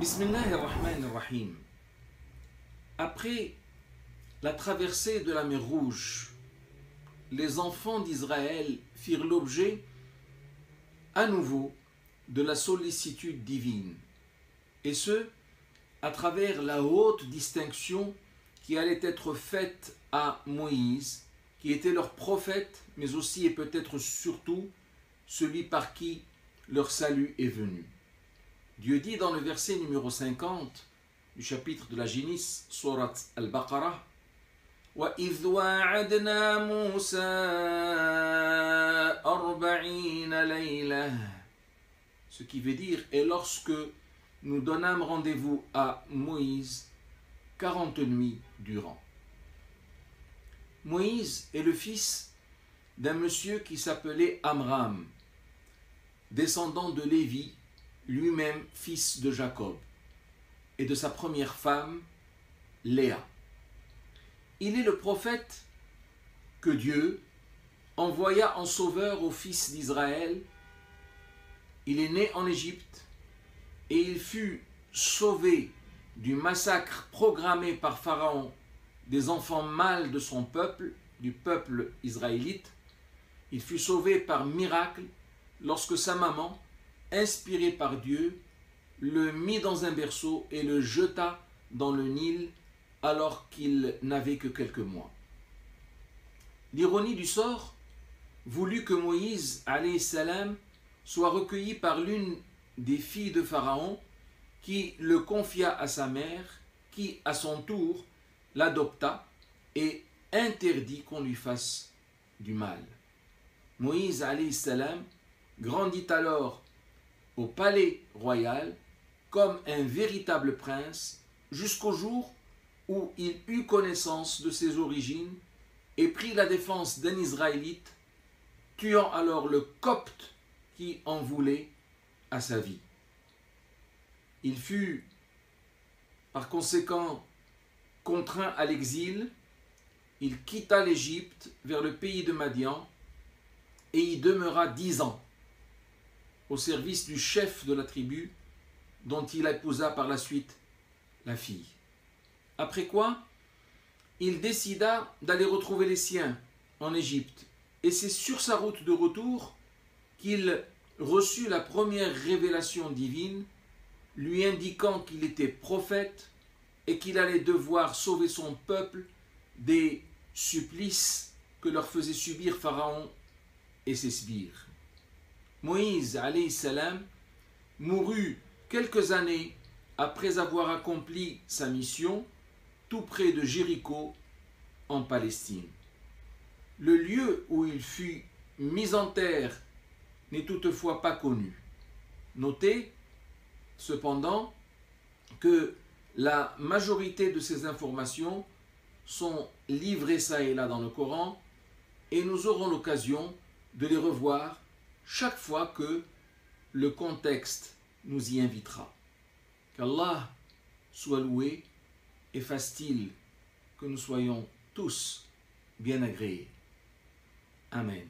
Bismillahirrahmanirrahim. Après la traversée de la mer Rouge, les enfants d'Israël firent l'objet à nouveau de la sollicitude divine, et ce, à travers la haute distinction qui allait être faite à Moïse, qui était leur prophète, mais aussi et peut-être surtout celui par qui leur salut est venu. Dieu dit dans le verset numéro 50 du chapitre de la Génisse, Surat Al-Baqarah, وَإِذْ وَاعَدْنَا مُوسَى 40 لَيْلَةً, ce qui veut dire, et lorsque nous donnâmes rendez-vous à Moïse 40 nuits durant. Moïse est le fils d'un monsieur qui s'appelait Amram, descendant de Lévi, lui-même fils de Jacob, et de sa première femme, Léa. Il est le prophète que Dieu envoya en sauveur aux fils d'Israël. Il est né en Égypte et il fut sauvé du massacre programmé par Pharaon des enfants mâles de son peuple, du peuple israélite. Il fut sauvé par miracle lorsque sa maman, inspirée par Dieu, le mit dans un berceau et le jeta dans le Nil alors qu'il n'avait que quelques mois. L'ironie du sort voulut que Moïse, alayhi salam, soit recueilli par l'une des filles de Pharaon qui le confia à sa mère, qui, à son tour, l'adopta et interdit qu'on lui fasse du mal. Moïse, alayhi salam, grandit alors au palais royal comme un véritable prince jusqu'au jour où il eut connaissance de ses origines et prit la défense d'un Israélite, tuant alors le Copte qui en voulait à sa vie. Il fut par conséquent contraint à l'exil. Il quitta l'Égypte vers le pays de Madian et y demeura 10 ans au service du chef de la tribu dont il épousa par la suite la fille. Après quoi, il décida d'aller retrouver les siens en Égypte. Et c'est sur sa route de retour qu'il reçut la première révélation divine, lui indiquant qu'il était prophète et qu'il allait devoir sauver son peuple des supplices que leur faisait subir Pharaon et ses sbires. Moïse, alayhi salam, mourut quelques années après avoir accompli sa mission, tout près de Jéricho, en Palestine. Le lieu où il fut mis en terre n'est toutefois pas connu. Notez cependant que la majorité de ces informations sont livrées ça et là dans le Coran et nous aurons l'occasion de les revoir chaque fois que le contexte nous y invitera. Qu'Allah soit loué et fasse-t-il que nous soyons tous bien agréés. Amen.